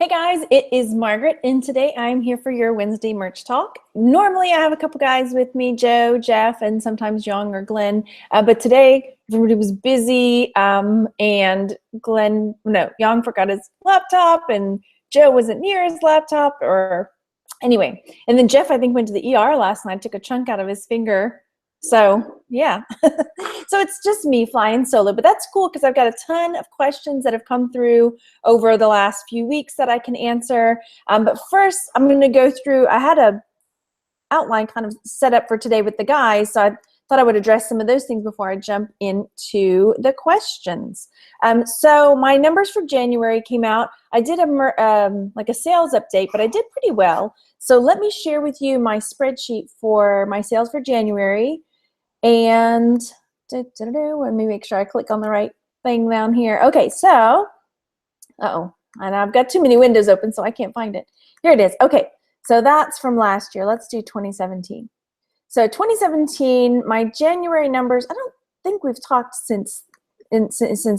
Hey guys, it is Margaret, and today I'm here for your Wednesday merch talk. Normally I have a couple guys with me, Joe, Jeff, and sometimes Young or Glenn, but today everybody was busy, and Young forgot his laptop, and Joe wasn't near his laptop, or anyway. And then Jeff, I think, went to the ER last night, took a chunk out of his finger. So yeah, so it's just me flying solo, but that's cool because I've got a ton of questions that have come through over the last few weeks that I can answer. But first, I'm going to go through, I had a outline kind of set up for today with the guys, so I thought I would address some of those things before I jump into the questions. So my numbers for January came out. I did like a sales update, but I did pretty well. So let me share with you my spreadsheet for my sales for January. And let me make sure I click on the right thing down here. Okay, so, and I've got too many windows open, so I can't find it. Here it is. Okay, so that's from last year. Let's do 2017. So 2017, my January numbers, I don't think we've talked since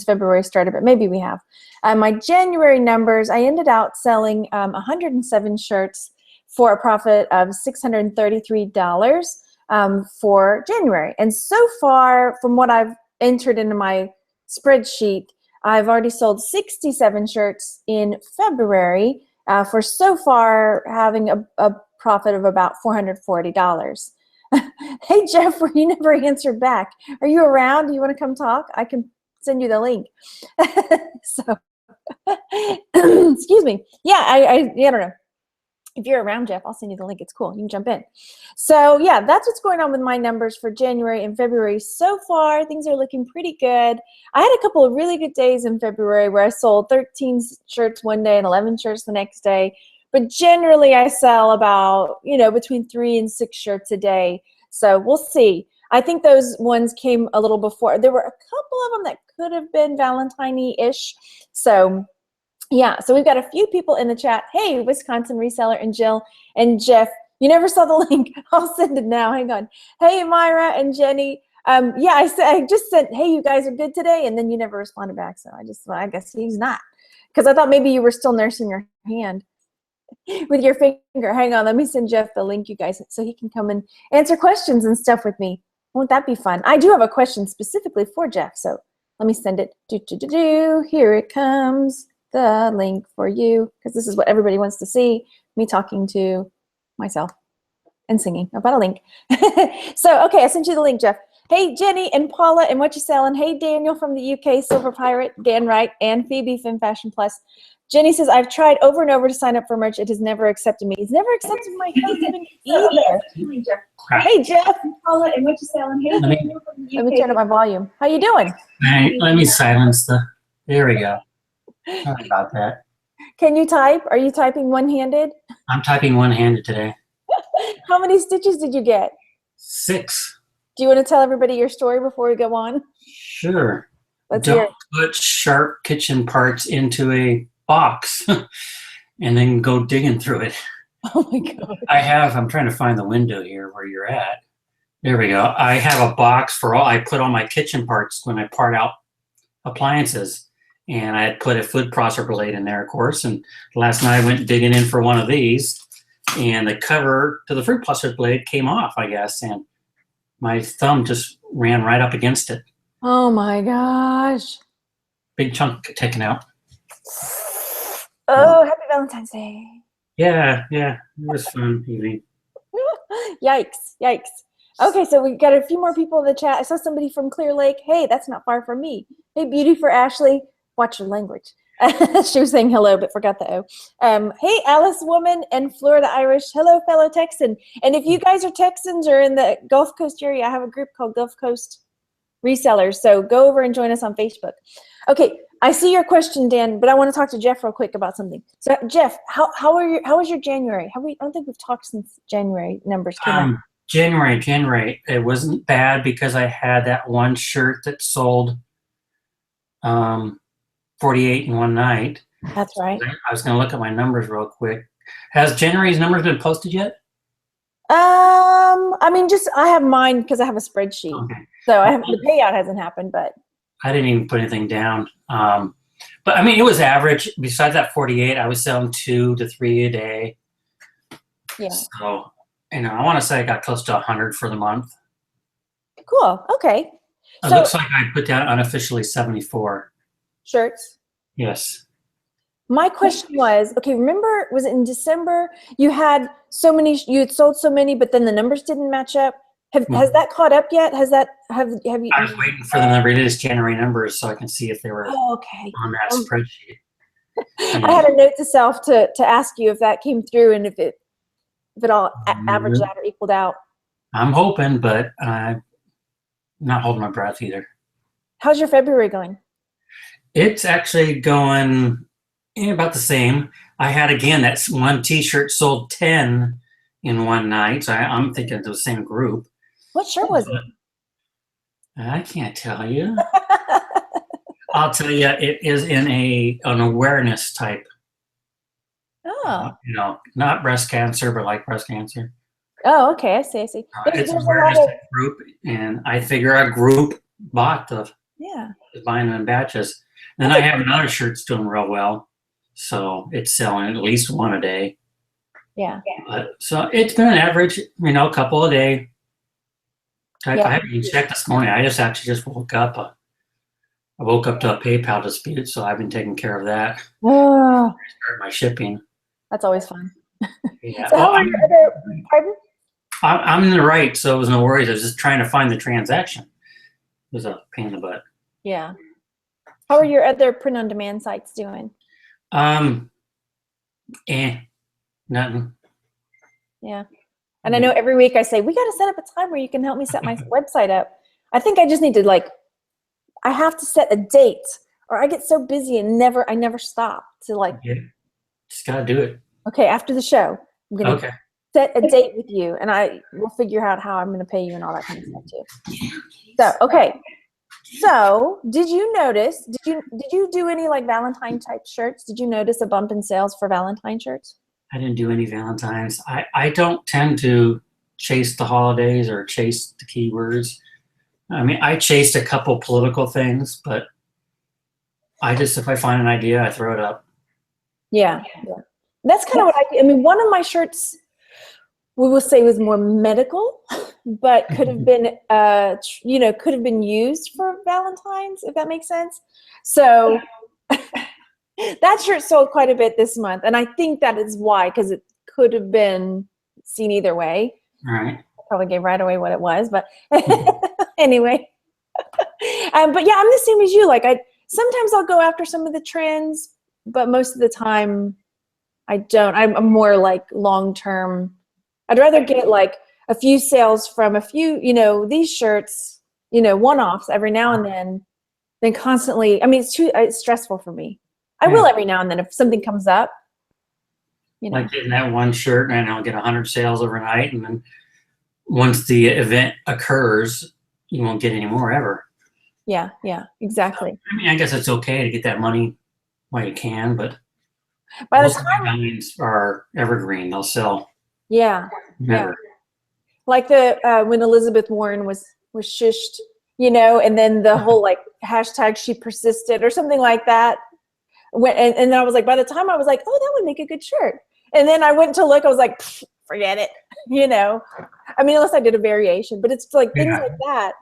February started, but maybe we have. My January numbers, I ended out selling 107 shirts for a profit of $633. For January. And so far, from what I've entered into my spreadsheet, I've already sold 67 shirts in February for so far having a profit of about $440. Hey, Jeff, you never answered back. Are you around? Do you want to come talk? I can send you the link. So, excuse me. Yeah, I don't know. If you're around, Jeff, I'll send you the link. It's cool. You can jump in. So yeah, that's what's going on with my numbers for January and February. So far, things are looking pretty good. I had a couple of really good days in February where I sold 13 shirts one day and 11 shirts the next day. But generally, I sell about, between 3 and 6 shirts a day. So we'll see. I think those ones came a little before. There were a couple of them that could have been Valentine-ish. So yeah, so we've got a few people in the chat. Hey, Wisconsin reseller and Jill and Jeff. You never saw the link. I'll send it now. Hang on. Hey, Myra and Jenny. Yeah, I just sent, hey, you guys are good today, and then you never responded back. So I guess he's not, because I thought maybe you were still nursing your hand with your finger. Hang on, let me send Jeff the link, you guys, so he can come and answer questions and stuff with me. Won't that be fun? I do have a question specifically for Jeff, so let me send it. Here it comes. The link for you, because this is what everybody wants to see, me talking to myself and singing about a link. So, okay, I sent you the link, Jeff. Hey, Jenny and Paula and What You Selling. Hey, Daniel from the UK, Silver Pirate, Dan Wright, and Phoebe Femme Fashion Plus. Jenny says, I've tried over and over to sign up for merch. It has never accepted me. He's never accepted my husband either. Hey, Jeff and Paula and What You Selling. Hey, Daniel from the UK. Let me turn up my volume. How you doing? Hey, let me silence there we go. Sorry about that. Can you type? Are you typing one-handed? I'm typing one-handed today. How many stitches did you get? 6. Do you want to tell everybody your story before we go on? Sure. Let's hear it. Don't put sharp kitchen parts into a box and then go digging through it. Oh my God. I'm trying to find the window here where you're at. There we go. I have a box I put all my kitchen parts when I part out appliances. And I had put a food processor blade in there, of course. And last night I went digging in for one of these, and the cover to the food processor blade came off, I guess. And my thumb just ran right up against it. Oh my gosh. Big chunk taken out. Oh, happy Valentine's Day. Yeah, it was fun evening. Yikes. Okay, so we got a few more people in the chat. I saw somebody from Clear Lake. Hey, that's not far from me. Hey, beauty for Ashley. Watch your language. She was saying hello, but forgot the O. Hey, Alice Woman and Florida Irish. Hello, fellow Texan. And if you guys are Texans or in the Gulf Coast area, I have a group called Gulf Coast Resellers. So go over and join us on Facebook. Okay, I see your question, Dan, but I want to talk to Jeff real quick about something. So, Jeff, how was your January? I don't think we've talked since January numbers came out. January. It wasn't bad because I had that one shirt that sold 48 in one night. That's right. I was going to look at my numbers real quick. Has January's numbers been posted yet? I mean, I have mine because I have a spreadsheet. Okay. So the payout hasn't happened, but I didn't even put anything down. But I mean, it was average. Besides that 48, I was selling 2 to 3 a day. Yeah. So, I want to say I got close to 100 for the month. Cool. Okay. It So looks like I put down unofficially 74. shirts. Yes. My question was, okay, remember, was it in December you had sold so many, but then the numbers didn't match up? Has that caught up yet? Have you? I was waiting for them to release January numbers so I can see if they were Okay. on that spreadsheet. I had a note to self to ask you if that came through and if it all averaged out or equaled out. I'm hoping, but I'm not holding my breath either. How's your February going? It's actually going about the same. I had, again, that one T-shirt sold 10 in one night. So I'm thinking of the same group. What shirt was it? I can't tell you. I'll tell you, it is in an awareness type. Oh. Not breast cancer, but like breast cancer. Oh, okay. I see. It's an awareness type group, and I figure a group bought buying them in batches. And I have another shirt that's doing real well, so it's selling at least one a day. Yeah. So it's been an average, a couple a day. I haven't even checked this morning. I just woke up. I woke up to a PayPal dispute, so I've been taking care of that. Oh. Start my shipping. That's always fun. Yeah. So pardon? I'm in the right, so it was no worries. I was just trying to find the transaction. It was a pain in the butt. Yeah. How are your other print-on-demand sites doing? Nothing. Yeah. And I know every week I say, we got to set up a time where you can help me set my website up. I think I just need to I have to set a date or I get so busy and I never stop to Just got to do it. Okay. After the show, I'm going to set a date with you and I will figure out how I'm going to pay you and all that kind of stuff too. So, okay. So did you notice, did you do any Valentine type shirts? Did you notice a bump in sales for Valentine shirts? I didn't do any Valentines. I don't tend to chase the holidays or chase the keywords. I mean, I chased a couple political things, but if I find an idea, I throw it up. Yeah. That's kind of what I mean, one of my shirts, we will say was more medical, but could have been, could have been used for Valentine's, if that makes sense. So that shirt sold quite a bit this month. And I think that is why, because it could have been seen either way. All right. I probably gave right away what it was, but anyway. But yeah, I'm the same as you. Sometimes I'll go after some of the trends, but most of the time I don't. I'm more long-term. I'd rather get a few sales from a few, these shirts, one-offs every now and then than constantly. I mean, it's stressful for me. I will every now and then if something comes up. Like getting that one shirt and I'll get 100 sales overnight. And then once the event occurs, you won't get any more ever. Yeah, exactly. I mean, I guess it's okay to get that money while you can, but by the most time of the diamonds are evergreen. They'll sell. Yeah. Never. Like when Elizabeth Warren was shushed, and then the whole hashtag she persisted or something like that. And then I was by the time I was oh, that would make a good shirt. And then I went to look, I was forget it, I mean, unless I did a variation, but it's things like that.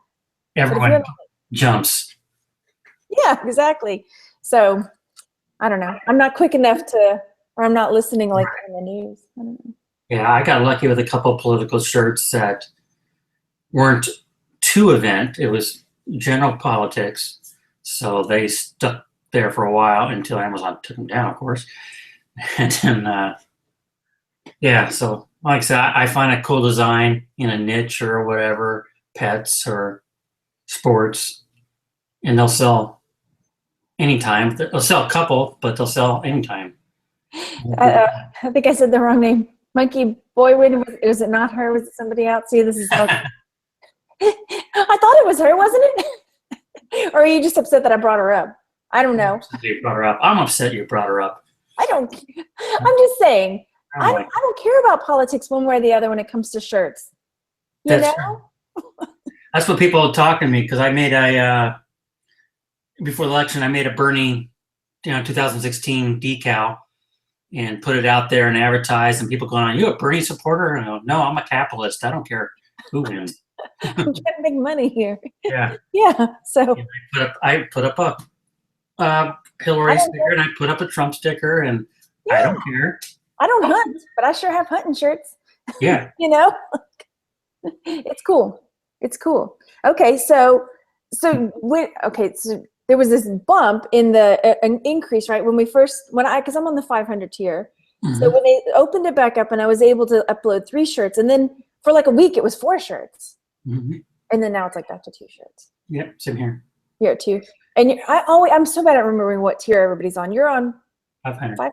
Everyone jumps. Yeah, exactly. So I don't know. I'm not quick enough or I'm not listening in the news. I don't know. Yeah, I got lucky with a couple of political shirts that weren't to event. It was general politics. So they stuck there for a while until Amazon took them down, of course. And then, so like I said, I find a cool design in a niche or whatever, pets or sports, and they'll sell anytime. They'll sell a couple, but they'll sell anytime. I think I said the wrong name. Monkey Boywood, was it not her? Was it somebody else? See, this is I thought it was her, wasn't it? Or are you just upset that I brought her up? I don't know. You brought her up. I'm upset you brought her up. I'm just saying, I don't care about politics one way or the other when it comes to shirts. That's what people are talking to me, because I made before the election, I made a Bernie 2016 decal and put it out there and advertise, and people going, "Are you a Bernie supporter?" And I go, "No, I'm a capitalist. I don't care who wins." I'm trying to make money here. Yeah. Yeah. So And I put up a Hillary sticker, and I put up a Trump sticker, and yeah. I don't care. I don't hunt, but I sure have hunting shirts. Yeah. It's cool. It's cool. Okay, so there was this bump in an increase, right? Because I'm on the 500 tier. Mm-hmm. So when they opened it back up and I was able to upload 3 shirts, and then for like a week it was 4 shirts. Mm-hmm. And then now it's like back to 2 shirts. Yep, same here. You're at 2. And I'm so bad at remembering what tier everybody's on. You're on 500.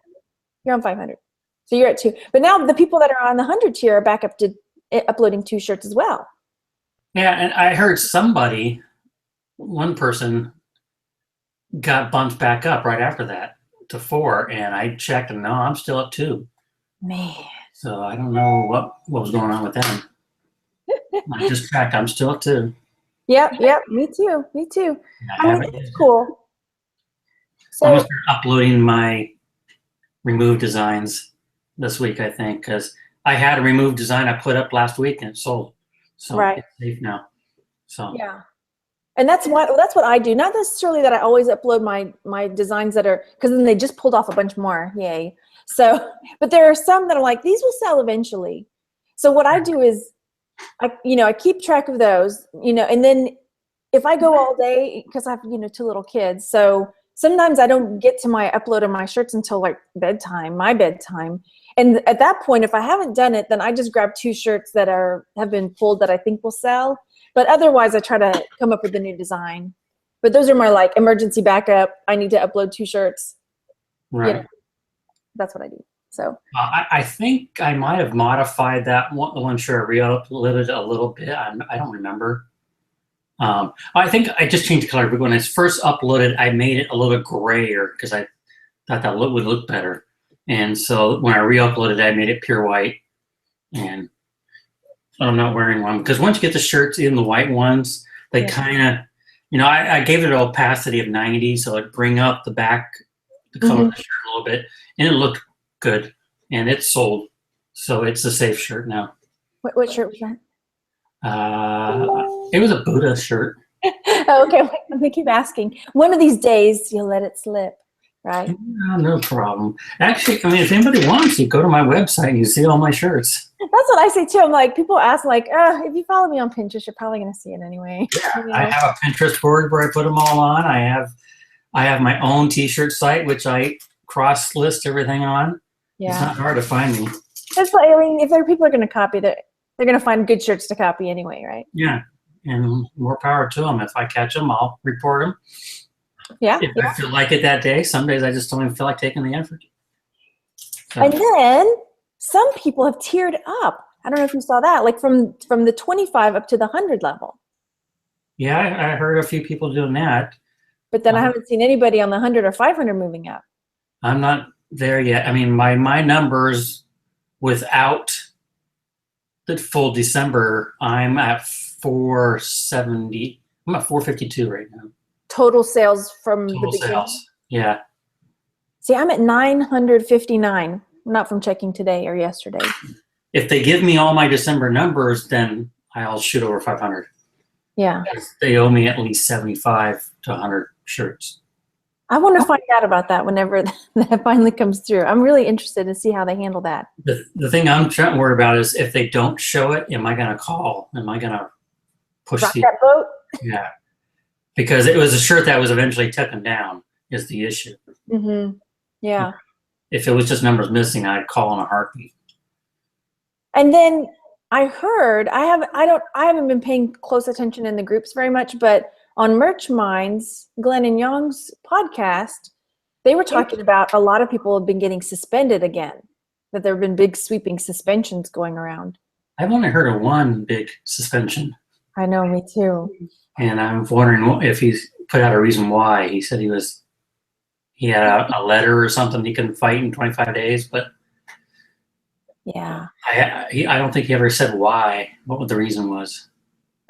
You're on 500. So you're at 2. But now the people that are on the 100 tier are back up to uploading 2 shirts as well. Yeah, and I heard one person got bumped back up right after that to 4, and I checked, and no, I'm still at 2. Man. So I don't know what was going on with them. I just tracked. I'm still at 2. Yep. Me too. I mean, it's cool. So I'm gonna start uploading my remove designs this week, I think, because I had a remove design I put up last week and it sold. So right. It's safe now. So yeah. And that's what I do. Not necessarily that I always upload my designs that are, because then they just pulled off a bunch more. Yay. So, but there are some that are like, these will sell eventually. So what I do is I keep track of those, and then if I go all day, because I have, 2 little kids. So sometimes I don't get to my upload of my shirts until like my bedtime. And at that point, if I haven't done it, then I just grab 2 shirts that have been pulled that I think will sell. But otherwise, I try to come up with a new design. But those are my like emergency backup. I need to upload 2 shirts. Right. That's what I do. So I think I might have modified that one shirt, re-uploaded a little bit. I don't remember. I think I just changed the color, but when I first uploaded, I made it a little grayer because I thought that would look better. And so when I re-uploaded, I made it pure white. And I'm not wearing one because once you get the shirts in the white ones, they kind of, I gave it an opacity of 90, so it'd bring up the color of the shirt a little bit, and it looked good, and it sold. So it's a safe shirt now. What shirt was that? It was a Buddha shirt. Oh, okay, I'm gonna keep asking. One of these days, you'll let it slip, right? No problem. Actually, if anybody wants, you go to my website and you see all my shirts. That's what I say too. I'm like, people ask like, if you follow me on Pinterest, you're probably gonna see it anyway. Yeah, I have a Pinterest board where I put them all on. I have my own T-shirt site which I cross-list everything on. Yeah. It's not hard to find me. It's like, if there are people are gonna copy that, they're gonna find good shirts to copy anyway, right? Yeah, and more power to them. If I catch them, I'll report them. Yeah. If I feel like it that day. Some days I just don't even feel like taking the effort. So. And then some people have tiered up. I don't know if you saw that, like from the 25 up to the 100 level. Yeah, I heard a few people doing that. But then I haven't seen anybody on the 100 or 500 moving up. I'm not there yet. My numbers without the full December, I'm at 470. I'm at 452 right now. Total sales from the beginning? Sales. Yeah. See, I'm at 959, not from checking today or yesterday. If they give me all my December numbers, then I'll shoot over 500. Yeah. They owe me at least 75 to 100 shirts. I want to find out about that whenever that finally comes through. I'm really interested to see how they handle that. The thing I'm trying to worry about is if they don't show it, am I going to call? Am I going to push that boat? Yeah. Because it was a shirt that was eventually taken down is the issue. Mm-hmm. Yeah. If it was just numbers missing, I'd call in a heartbeat. And then I heard, I haven't been paying close attention in the groups very much, but on Merch Minds, Glenn and Young's podcast, they were talking about a lot of people have been getting suspended again, that there have been big sweeping suspensions going around. I've only heard of one big suspension. I know, me too. And I'm wondering if he's put out a reason why. He said he had a letter or something he couldn't fight in 25 days, but yeah, I don't think he ever said why, what the reason was.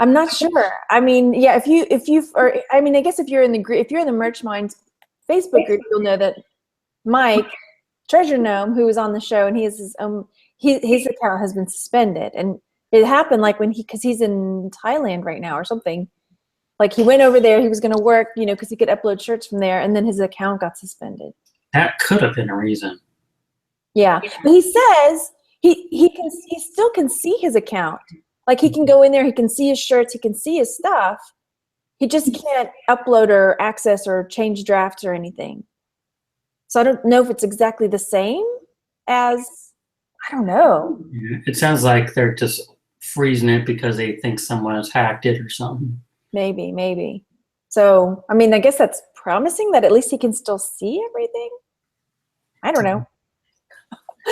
I'm not sure. I mean, yeah, I guess if you're in the group, if you're in the Merch Minds Facebook group, you'll know that Mike, Treasure Gnome, who was on the show, and he has his own, his account has been suspended. And it happened like because he's in Thailand right now or something. Like he went over there, he was going to work, because he could upload shirts from there, and then his account got suspended. That could have been a reason. Yeah, but he says he still can see his account. Like he can go in there, he can see his shirts, he can see his stuff. He just can't upload or access or change drafts or anything. So I don't know if it's exactly the same as, I don't know. Yeah, it sounds like they're just freezing it because they think someone has hacked it or something. Maybe. So, I mean, I guess that's promising that at least he can still see everything. I don't know.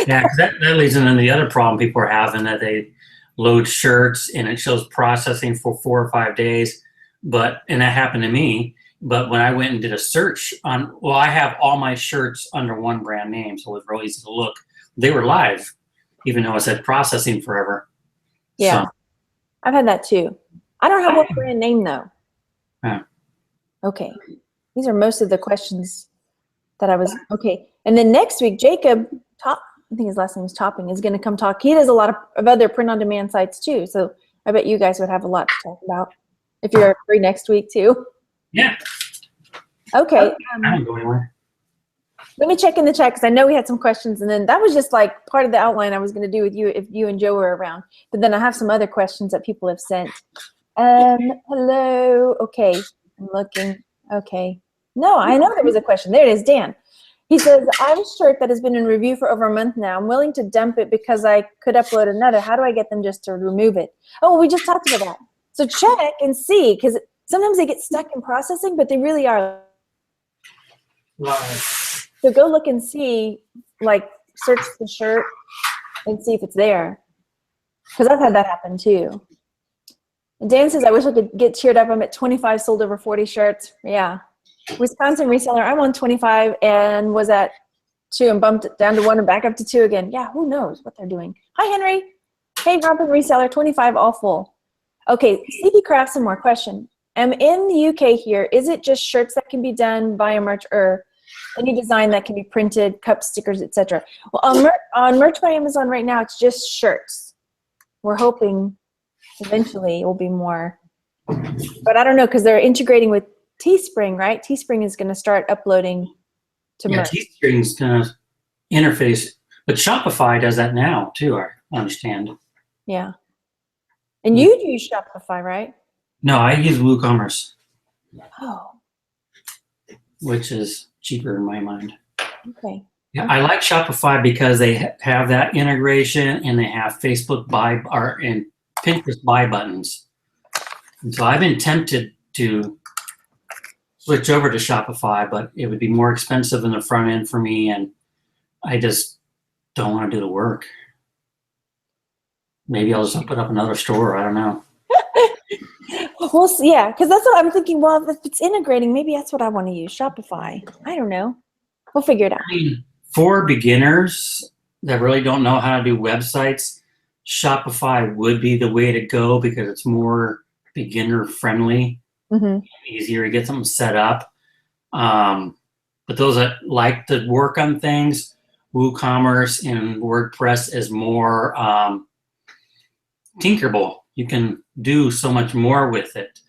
Yeah, 'cause that leads into the other problem people are having, that they load shirts and it shows processing for 4 or 5 days. And that happened to me. But when I went and did a search I have all my shirts under one brand name, so it was real easy to look. They were live, even though it said processing forever. Yeah, so. I've had that too. I don't have one brand name though. Yeah. Okay, these are most of the questions that I was, okay. And then next week, Jacob, I think his last name is Topping, is going to come talk. He does a lot of other print-on-demand sites too, so I bet you guys would have a lot to talk about if you're free next week too. Yeah. Okay. I don't go anywhere. Let me check in the chat because I know we had some questions, and then that was just like part of the outline I was going to do with you if you and Joe were around. But then I have some other questions that people have sent. Hello. Okay, I'm looking. Okay. No, I know there was a question. There it is, Dan. He says, I have a shirt that has been in review for over a month now. I'm willing to dump it because I could upload another. How do I get them just to remove it? Oh, we just talked about that. So check and see, because sometimes they get stuck in processing, but they really are. Wow. So go look and see, like search the shirt and see if it's there. Because I've had that happen too. And Dan says, I wish I could get cheered up. I'm at 25, sold over 40 shirts. Yeah. Wisconsin reseller, I'm on 25 and was at 2 and bumped it down to 1 and back up to 2 again. Yeah, who knows what they're doing. Hi, Henry. Hey, Robin reseller, 25, all full. Okay, CB Craft, some more question. I'm in the UK here. Is it just shirts that can be done by a merch or any design that can be printed, cups, stickers, etc.? Well, on Merch by Amazon right now, it's just shirts. We're hoping eventually it will be more. But I don't know because they're integrating with Teespring, right? Teespring is going to start uploading to merch. Teespring's going to interface, but Shopify does that now too, I understand. Yeah. And you use Shopify, right? No, I use WooCommerce. Oh. Which is cheaper in my mind. Okay. Yeah, I like Shopify because they have that integration and they have Facebook buy and Pinterest buy buttons. And so I've been tempted to switch over to Shopify, but it would be more expensive in the front end for me, and I just don't want to do the work. Maybe I'll just put up another store. I don't know. Well, yeah, because that's what I'm thinking. Well, if it's integrating, maybe that's what I want to use, Shopify. I don't know. We'll figure it out. I mean, for beginners that really don't know how to do websites, Shopify would be the way to go because it's more beginner friendly, easier to get something set up. But those that like to work on things, WooCommerce and WordPress is more tinkerable. You can do so much more with it.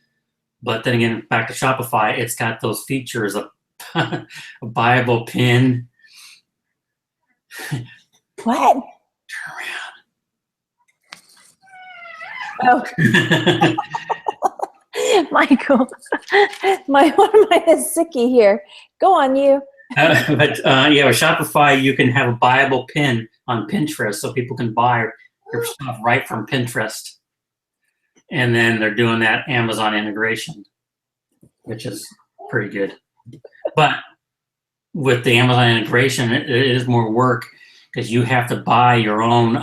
But then again, back to Shopify, it's got those features of a buyable pin. What? Turn around. Oh. Michael, one of mine is sicky here. Go on, you. But with Shopify, you can have a buyable pin on Pinterest so people can buy your stuff right from Pinterest. And then they're doing that Amazon integration, which is pretty good. But with the Amazon integration, it is more work because you have to buy your own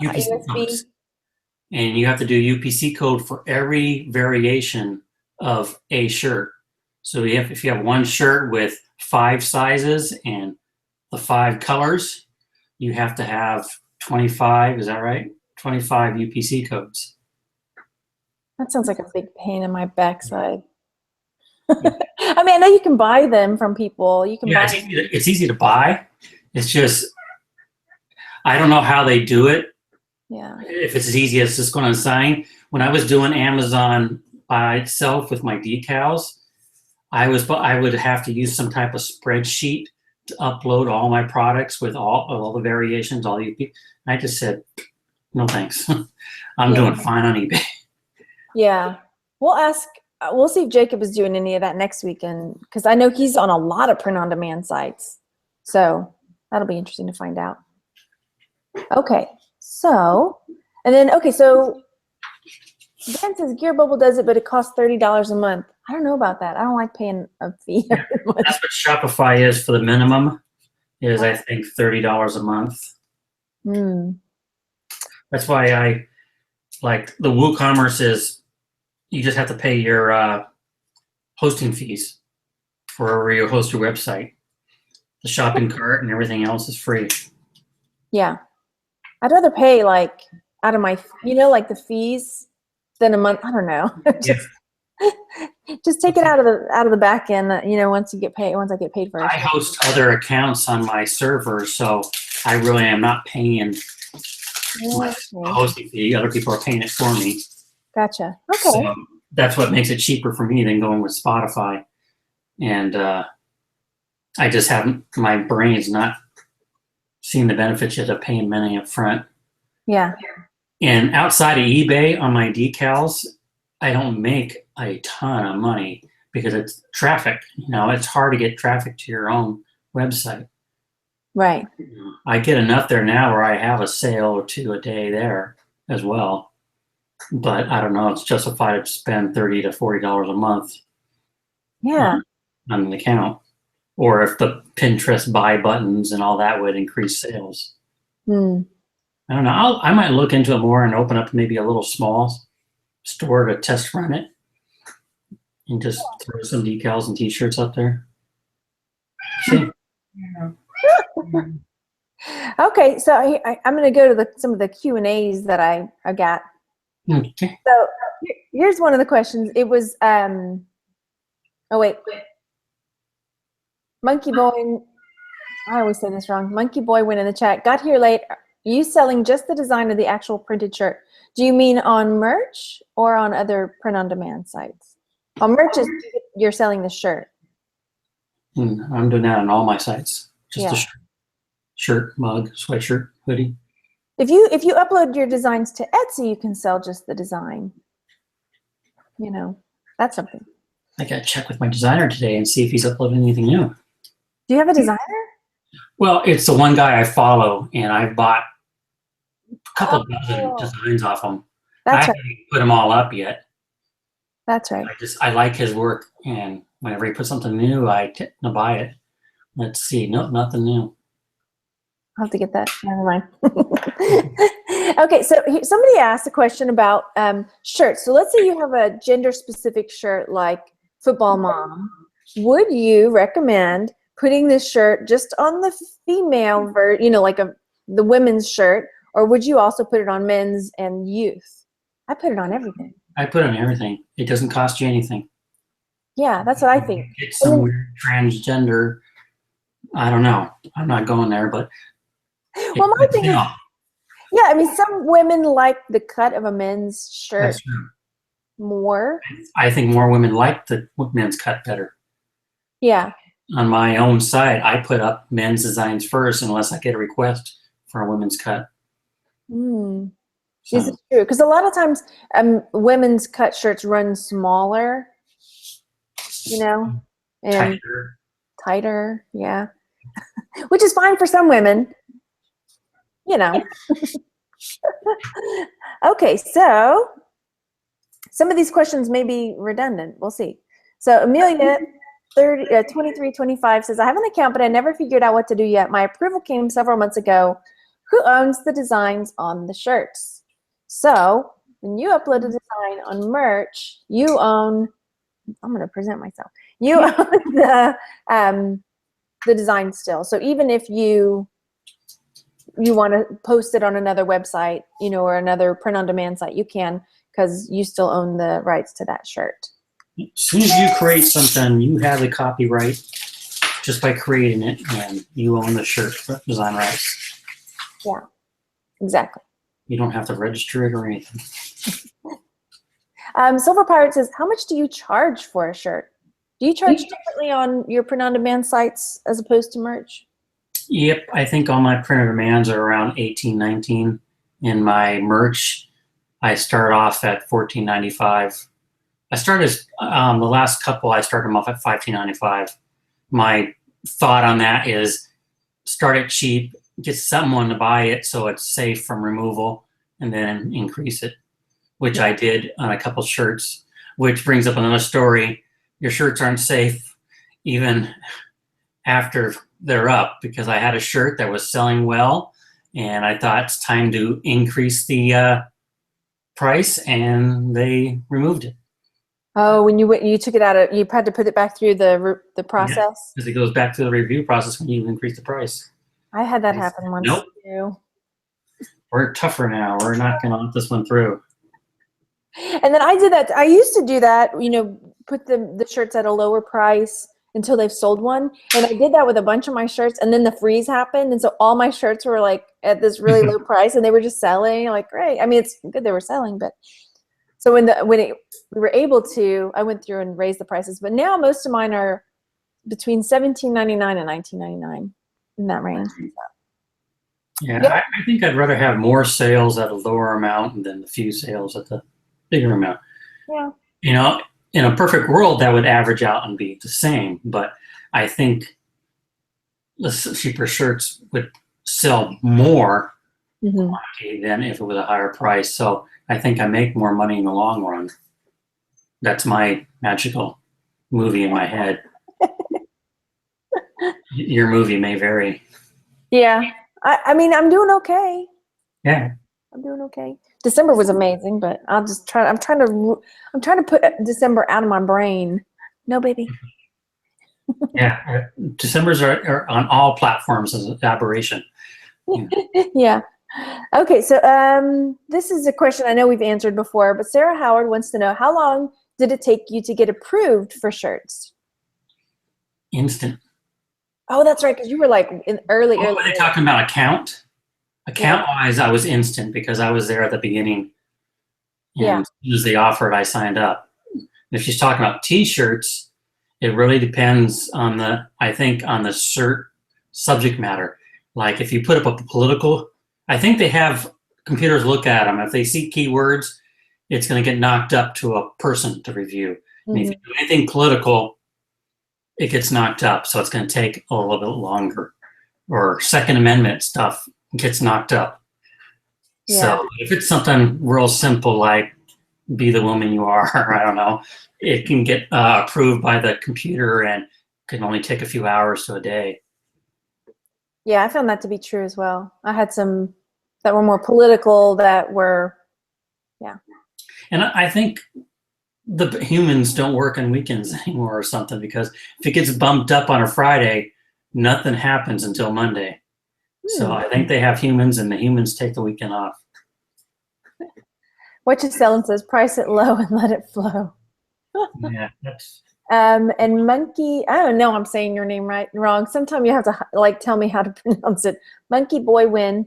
UPC codes. And you have to do UPC code for every variation of a shirt. So if you have one shirt with 5 sizes and the 5 colors, you have to have 25, is that right? 25 UPC codes. That sounds like a big pain in my backside. I mean, I know you can buy them from people. You can Yeah, buy. it's easy to buy. It's just I don't know how they do it. Yeah. If it's as easy as just going on a sign. When I was doing Amazon by itself with my decals, I would have to use some type of spreadsheet to upload all my products with all the variations, all the. I just said no thanks. I'm doing fine on eBay. Yeah. We'll ask. We'll see if Jacob is doing any of that next weekend because I know he's on a lot of print-on-demand sites. So that'll be interesting to find out. Okay. So, and then so Ben says Gear Bubble does it, but it costs $30 a month. I don't know about that. I don't like paying a fee every month. That's what Shopify is for the minimum. Is I think $30 a month. That's why I like the WooCommerce is you just have to pay your hosting fees for wherever you host your website. The shopping cart and everything else is free. Yeah. I'd rather pay like out of my, like the fees than a month. I don't know. Just take it out of the back end, once I get paid for it. I host other accounts on my server, so I really am not paying my hosting fee. Other people are paying it for me. Gotcha. Okay. So that's what makes it cheaper for me than going with Spotify. And I just haven't, my brain's not seen the benefits yet of paying money up front. Yeah. And outside of eBay on my decals, I don't make a ton of money because it's traffic. It's hard to get traffic to your own website. Right. I get enough there now where I have a sale or two a day there as well. But I don't know, it's justified to spend $30 to $40 a month. Yeah. On an account. Or if the Pinterest buy buttons and all that would increase sales. I don't know. I might look into it more and open up maybe a little small store to test run it and just throw some decals and t-shirts up there. See? Okay, so I'm going to go to some of the Q&As that I got. Okay. So here's one of the questions. It was, Monkey Boy, I always say this wrong. Monkey Boy went in the chat. Got here late. Are you selling just the design of the actual printed shirt? Do you mean on merch or on other print-on-demand sites? On merch is you're selling the shirt. I'm doing that on all my sites. Just a shirt, mug, sweatshirt, hoodie. If you upload your designs to Etsy, you can sell just the design. That's something. I got to check with my designer today and see if he's uploaded anything new. Do you have a designer? Well, it's the one guy I follow, and I bought a couple dozen designs off him. I haven't put them all up yet. That's right. I like his work, and whenever he puts something new, I tend to buy it. Let's see. Nope, nothing new. I'll have to get that. Never mind. Okay, so somebody asked a question about shirts. So let's say you have a gender-specific shirt like Football Mom. Would you recommend putting this shirt just on the female version, like the women's shirt, or would you also put it on men's and youth? I put it on everything. I put it on everything. It doesn't cost you anything. Yeah, that's what I think. It's some weird transgender. I don't know. I'm not going there, but well, my thing is, yeah, I mean, some women like the cut of a men's shirt more. I think more women like the men's cut better. Yeah. On my own site, I put up men's designs first unless I get a request for a women's cut. So. This is true, because a lot of times women's cut shirts run smaller, and tighter, yeah, which is fine for some women, Okay, so some of these questions may be redundant. We'll see. So Amelia 2325 says, I have an account, but I never figured out what to do yet. My approval came several months ago. Who owns the designs on the shirts? So when you upload a design on merch, you own, I'm going to present myself. You own the design still. So even if you want to post it on another website, or another print-on-demand site, you can, because you still own the rights to that shirt. As soon as you create something, you have the copyright just by creating it, and you own the shirt design rights. Yeah, exactly. You don't have to register it or anything. Silver Pirate says, how much do you charge for a shirt? Do you charge differently on your print-on-demand sites as opposed to merch? Yep, I think all my printed demands are around $18, $19. In my merch, I start off at $14.95. I started the last couple. I started them off at $15.95. My thought on that is start it cheap, get someone to buy it so it's safe from removal, and then increase it, which I did on a couple shirts. Which brings up another story. Your shirts aren't safe even after they're up, because I had a shirt that was selling well, and I thought it's time to increase the price, and they removed it. Oh, when you took it out of, you had to put it back through the process? Because it goes back to the review process when you increase the price. I had that happen once Nope. too. We're tougher now. We're not going to let this one through. And then I did that. I used to do that, put the shirts at a lower price until they've sold one. And I did that with a bunch of my shirts, and then the freeze happened. And so all my shirts were like at this really low price, and they were just selling. Like, great. I mean, it's good they were selling, but so we were able to, I went through and raised the prices. But now most of mine are between $17.99 and $19.99, in that range. Yeah, Yep. I think I'd rather have more sales at a lower amount than a few sales at the bigger amount. Yeah. In a perfect world, that would average out and be the same. But I think the cheaper shirts would sell more quantity than if it was a higher price. So I think I make more money in the long run. That's my magical movie in my head. Your movie may vary. Yeah. I mean, I'm doing okay. Yeah. I'm doing okay. December was amazing, but I'm trying to put December out of my brain. No, baby. Yeah. December's are on all platforms as an aberration. Yeah. Okay, so this is a question I know we've answered before, but Sarah Howard wants to know, how long did it take you to get approved for shirts? Instant. Oh, that's right, because you were like in early. Are they talking about account? Account-wise, I was instant because I was there at the beginning. And as soon as they offered, I signed up. If she's talking about T-shirts, it really depends on the shirt subject matter. Like if you put up a political, I think they have computers look at them. If they see keywords, it's going to get knocked up to a person to review. And if you do anything political, it gets knocked up. So it's going to take a little bit longer. Or Second Amendment stuff gets knocked up. Yeah. So if it's something real simple like be the woman you are, I don't know, it can get approved by the computer and can only take a few hours to a day. Yeah, I found that to be true as well. I had some that were more political that were, yeah. And I think the humans don't work on weekends anymore or something, because if it gets bumped up on a Friday, nothing happens until Monday. So I think they have humans, and the humans take the weekend off. What you selling says, price it low and let it flow. Yeah, that's. And Monkey, I don't know, I'm saying your name wrong. Sometimes you have to like tell me how to pronounce it. Monkey Boy Win.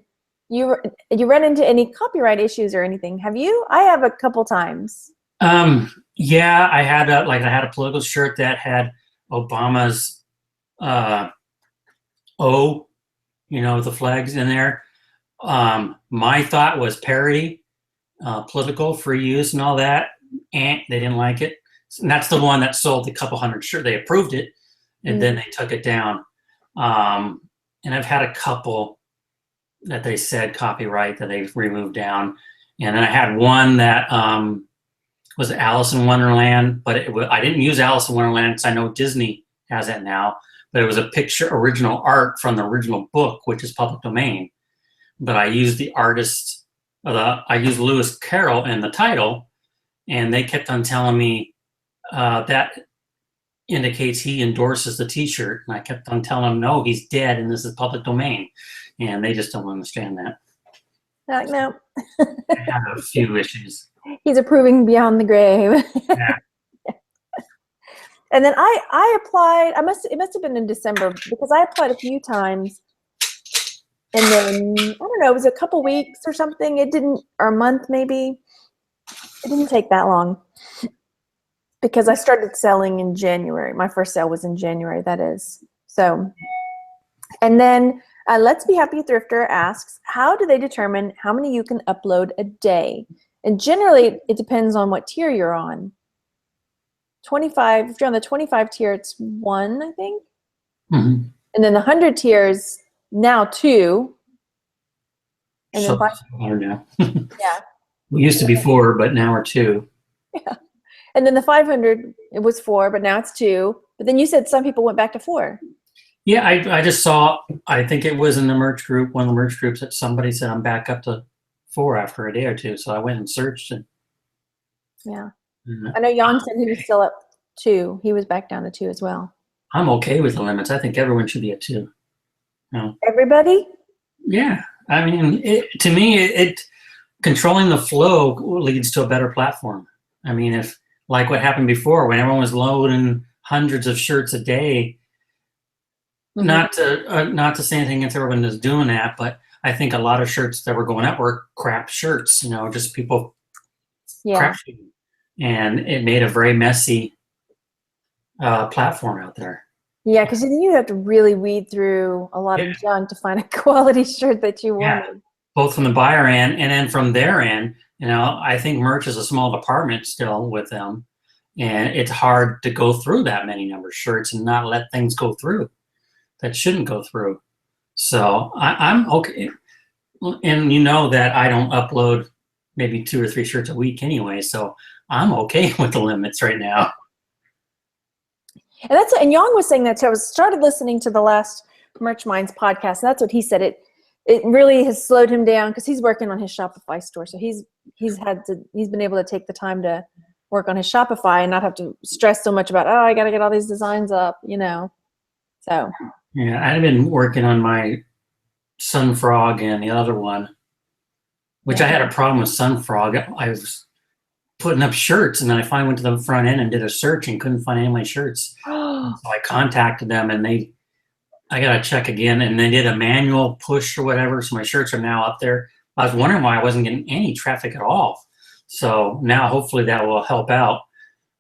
You run into any copyright issues or anything? Have you? I have a couple times. Yeah, I had a political shirt that had Obama's O, the flags in there. My thought was parody, political, free use, and all that. And they didn't like it. And that's the one that sold a couple hundred shirts. They approved it, and then they took it down. And I've had a couple that they said copyright that they've removed down. And then I had one that was Alice in Wonderland, but I didn't use Alice in Wonderland because I know Disney has it now. But it was a picture, original art from the original book, which is public domain. But I used the artist, I used Lewis Carroll in the title, and they kept on telling me that indicates he endorses the T-shirt. And I kept on telling them, no, he's dead, and this is public domain. And they just don't understand that. No. I have a few issues. He's approving beyond the grave. Yeah. And then I applied. It must have been in December because I applied a few times, and then I don't know. It was a couple weeks or something. It didn't, or a month maybe. It didn't take that long because I started selling in January. My first sale was in January. That is so. And then Let's Be Happy Thrifter asks, how do they determine how many you can upload a day? And generally, it depends on what tier you're on. 25, if you're on the 25 tier, it's 1, I think. Mm-hmm. And then the 100 tiers, now 2. And So then now. Yeah. We used to be 4, but now we're 2. Yeah. And then the 500, it was 4, but now it's 2. But then you said some people went back to 4. Yeah, I just saw, I think it was in the merch group, one of the merch groups, that somebody said I'm back up to 4 after a day or 2. So I went and searched. And yeah. I know Jan said he was still at 2. He was back down to 2 as well. I'm okay with the limits. I think everyone should be at 2. No. Everybody? Yeah. I mean, to me, controlling the flow leads to a better platform. I mean, if like what happened before when everyone was loading hundreds of shirts a day, mm-hmm. not to say anything against everyone that's doing that, but I think a lot of shirts that were going up were crap shirts, just people crap shooting. And it made a very messy platform out there. Yeah, because then you have to really weed through a lot of junk to find a quality shirt that you wanted. Both from the buyer end and then from their end. I think merch is a small department still with them, and it's hard to go through that many number of shirts and not let things go through that shouldn't go through. So I'm okay. And that I don't upload maybe 2 or 3 shirts a week anyway, so I'm okay with the limits right now. And Yang was saying that too. I started listening to the last Merch Minds podcast, and that's what he said. It really has slowed him down because he's working on his Shopify store. So he's been able to take the time to work on his Shopify and not have to stress so much about, I got to get all these designs up, So yeah, I've been working on my Sun Frog and the other one, which I had a problem with Sun Frog. I was putting up shirts, and then I finally went to the front end and did a search and couldn't find any of my shirts. So I contacted them, and I got to check again, and they did a manual push or whatever, so my shirts are now up there. I was wondering why I wasn't getting any traffic at all. So now hopefully that will help out.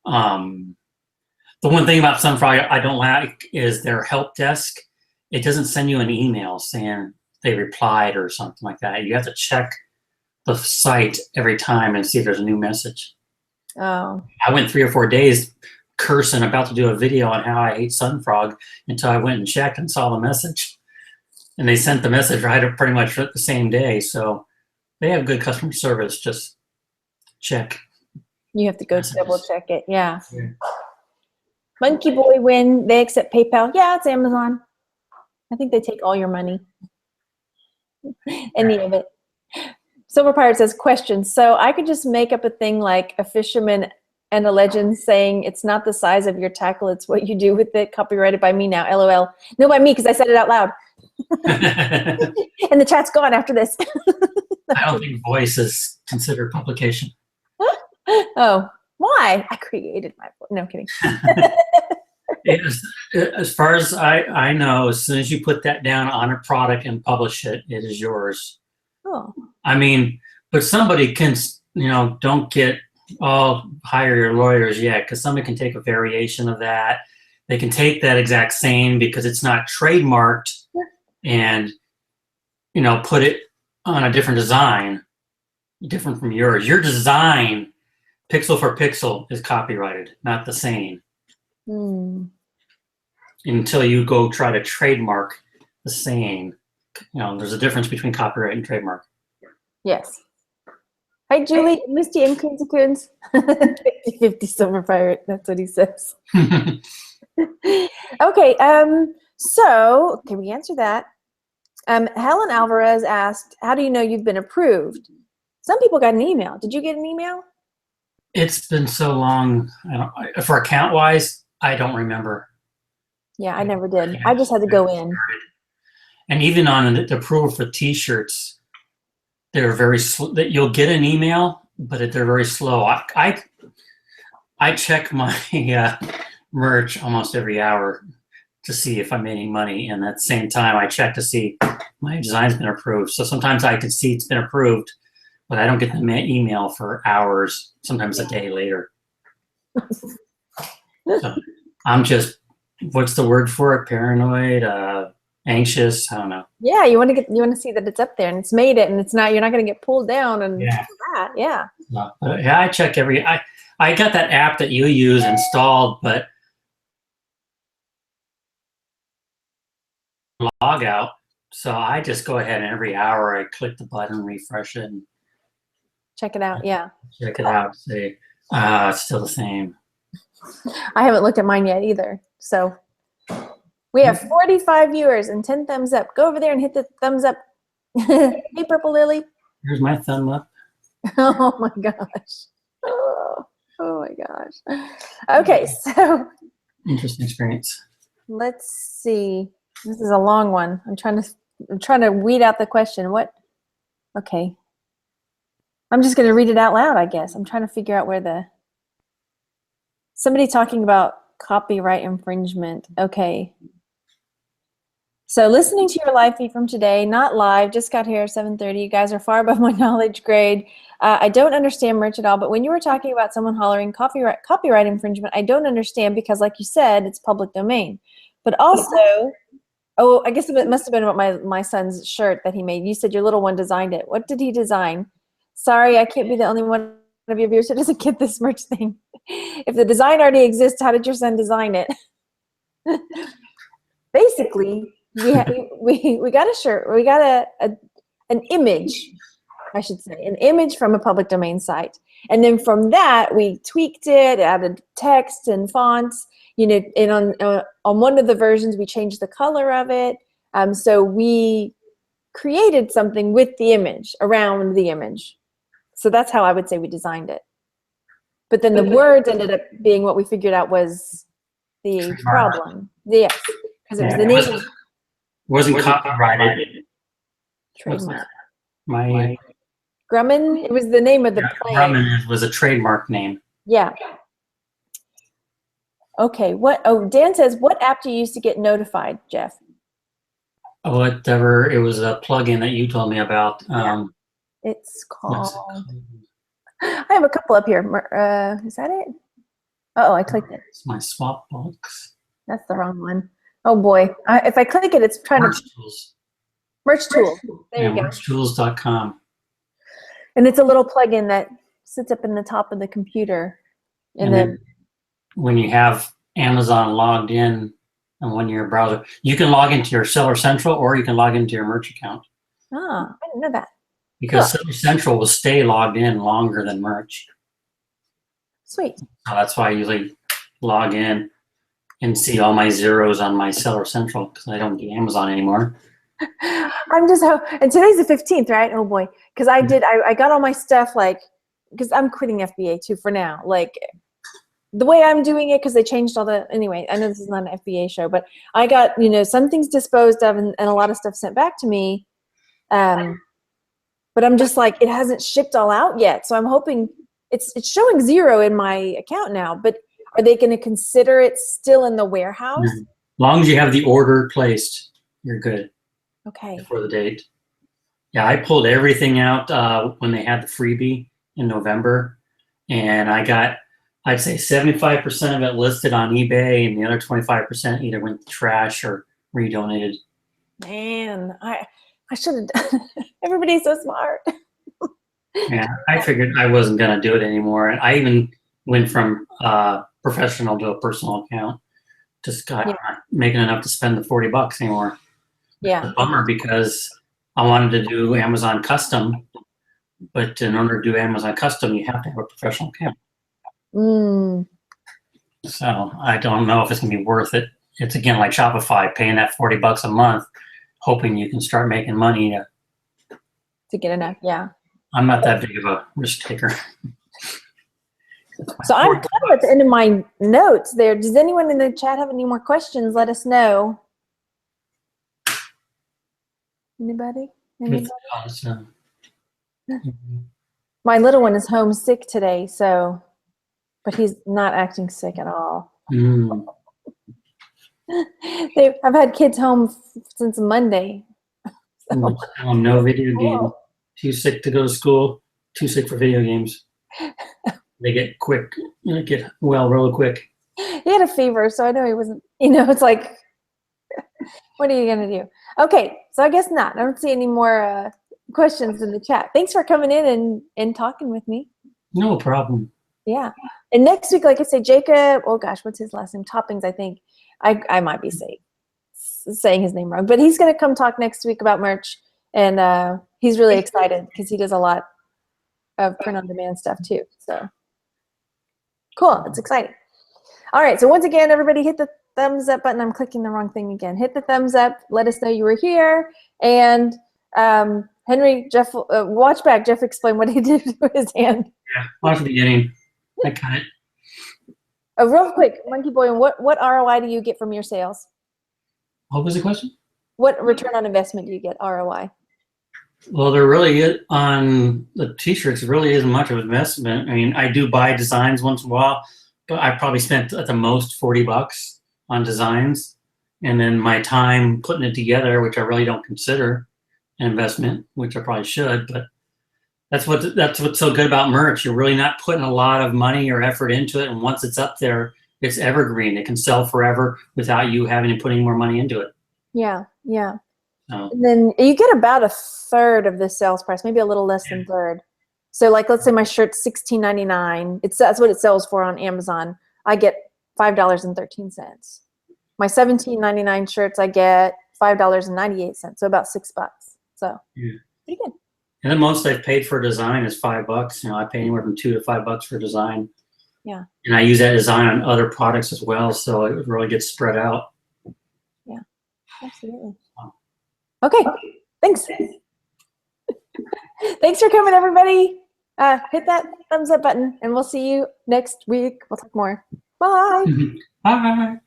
The one thing about Sunfrog I don't like is their help desk. It doesn't send you an email saying they replied or something like that. You have to check the site every time and see if there's a new message. Oh. I went 3 or 4 days cursing about to do a video on how I hate Sunfrog until I went and checked and saw the message. And they sent the message right pretty much the same day. So they have good customer service. Just check. You have to go double check it. Yeah. Monkey Boy Win, they accept PayPal. Yeah, it's Amazon. I think they take all your money. Any of it. Silver Pirate says, question. So I could just make up a thing like a fisherman and a legend saying it's not the size of your tackle, it's what you do with it. Copyrighted by me now, LOL. No, by me, because I said it out loud. And the chat's gone after this. I don't think voice is considered publication. Oh, why? I created my voice. No, I'm kidding. As far as I know, as soon as you put that down on a product and publish it, it is yours. Oh. I mean, but somebody can, don't get all hire your lawyers yet, because somebody can take a variation of that. They can take that exact same because it's not trademarked and, put it on a different design, different from yours. Your design, pixel for pixel, is copyrighted, not the same. Until you go try to trademark the same. There's a difference between copyright and trademark. Yes. Hi, Julie. Misty and Coons and Coons. 50-50 Silver Pirate. That's what he says. Okay. So, can we answer that? Helen Alvarez asked, how do you know you've been approved? Some people got an email. Did you get an email? It's been so long. For account-wise, I don't remember. Yeah, I never did. I just had to go in. And even on the approval for T-shirts, they're very slow. You'll get an email, but they're very slow. I check my merch almost every hour to see if I'm making money, and at the same time, I check to see my design's been approved. So sometimes I can see it's been approved, but I don't get the email for hours, sometimes a day later. So I'm just, what's the word for it? Paranoid, anxious. I don't know. Yeah, you want to see that it's up there and it's made it, and it's not. You're not going to get pulled down and Yeah. that. Yeah. Yeah, I check I got that app that you use installed, but log out. So I just go ahead and every hour I click the button, refresh it, and Check it out. Yeah. check it out. Say, it's still the same. I haven't looked at mine yet either. So we have 45 viewers and 10 thumbs up. Go over there and hit the thumbs up. Hey, Purple Lily. Here's my thumb up. Oh my gosh. Oh my gosh. Okay, so Interesting experience. let's see. This is a long one. I'm trying to weed out the question. What? Okay. I'm just going to read it out loud, I guess. I'm trying to figure out where somebody talking about copyright infringement. Okay. So listening to your live feed from today, not live, just got here at 7:30. You guys are far above my knowledge grade. I don't understand merch at all, but when you were talking about someone hollering copyright infringement, I don't understand because like you said, it's public domain. But also, I guess it must have been about my son's shirt that he made. You said your little one designed it. What did he design? Sorry, I can't be the only one of your viewers who doesn't get this merch thing. If the design already exists, how did your son design it? Basically, we got a shirt. We got an image, I should say, an image from a public domain site. And then from that, we tweaked it, added text and fonts, and on one of the versions, we changed the color of it. So we created something with the image, around the image. So that's how I would say we designed it. But then the words ended up being what we figured out was the problem. Yes, because it was the name. It wasn't copyrighted. Trademark. My Grumman? It was the name of the plane. Grumman was a trademark name. Yeah. Okay. Dan says, what app do you use to get notified, Jeff? Whatever. It was a plugin that you told me about. It's called. I have a couple up here. Is that it? Oh, I clicked it. It's my swap box. That's the wrong one. Oh boy. If I click it, it's trying Merch to. Tools. Merch Tool. There you go. Merchtools.com. And it's a little plugin that sits up in the top of the computer. And then when you have Amazon logged in on your browser, you can log into your Seller Central or you can log into your merch account. I didn't know that. Because Seller Central will stay logged in longer than merch. Sweet. So that's why I usually log in and see all my zeros on my Seller Central because I don't do Amazon anymore. I'm just, and today's the 15th, right? Oh boy. Because I got all my stuff because I'm quitting FBA too for now. Like the way I'm doing it, because they changed anyway, I know this is not an FBA show, but I got, some things disposed of and a lot of stuff sent back to me. But I'm just like, it hasn't shipped all out yet. So I'm hoping it's showing 0 in my account now, but are they going to consider it still in the warehouse? As long as you have the order placed, you're good. Okay. Before the date. Yeah, I pulled everything out when they had the freebie in November. And I got, I'd say 75% of it listed on eBay and the other 25% either went to trash or redonated. Man, I should have done. Everybody's so smart. Yeah, I figured I wasn't going to do it anymore. And I even went from professional to a personal account. Just got not making enough to spend the $40 anymore. Yeah. It's a bummer because I wanted to do Amazon custom, but in order to do Amazon custom, you have to have a professional account. So I don't know if it's going to be worth it. It's again like Shopify, paying that $40 a month, hoping you can start making money to get enough. Yeah. I'm not that big of a risk taker. So I'm kind of at the end of my notes there. Does anyone in the chat have any more questions? Let us know. Anybody? Awesome. My little one is homesick today, but he's not acting sick at all. Mm. I've had kids home since Monday. So, No video game. cool. Too sick to go to school. Too sick for video games. They get quick. They get well real quick. He had a fever, so I know he wasn't, it's like, what are you going to do? Okay, so I guess not. I don't see any more questions in the chat. Thanks for coming in and talking with me. No problem. Yeah. And next week, like I say, Jacob, oh gosh, what's his last name? Toppings, I think. I might be saying his name wrong, but he's going to come talk next week about merch. And he's really excited because he does a lot of print-on-demand stuff too. So cool. It's exciting. All right. So once again, everybody hit the thumbs up button. I'm clicking the wrong thing again. Hit the thumbs up. Let us know you were here. And Henry, Jeff, watch back. Jeff explained what he did with his hand. Yeah, watch the beginning. I cut it. Real quick, Monkey Boy, what ROI do you get from your sales? What was the question? What return on investment do you get, ROI? Well, there really is, on the t-shirts, really isn't much of an investment. I mean, I do buy designs once in a while, but I probably spent at the most $40 on designs. And then my time putting it together, which I really don't consider an investment, which I probably should, but that's what's so good about merch. You're really not putting a lot of money or effort into it. And once it's up there, it's evergreen. It can sell forever without you having to put any more money into it. Yeah, yeah. So, And then you get about a third of the sales price, maybe a little less than third. So like, let's say my shirt's $16.99. That's what it sells for on Amazon. I get $5.13. My $17.99 shirts, I get $5.98. So about $6. So yeah. pretty good. And the most I've paid for a design is $5. I pay anywhere from $2 to $5 for a design. Yeah. And I use that design on other products as well, so it really gets spread out. Yeah, absolutely. Okay, thanks. Thanks for coming, everybody. Hit that thumbs up button, and we'll see you next week. We'll talk more. Bye. Bye.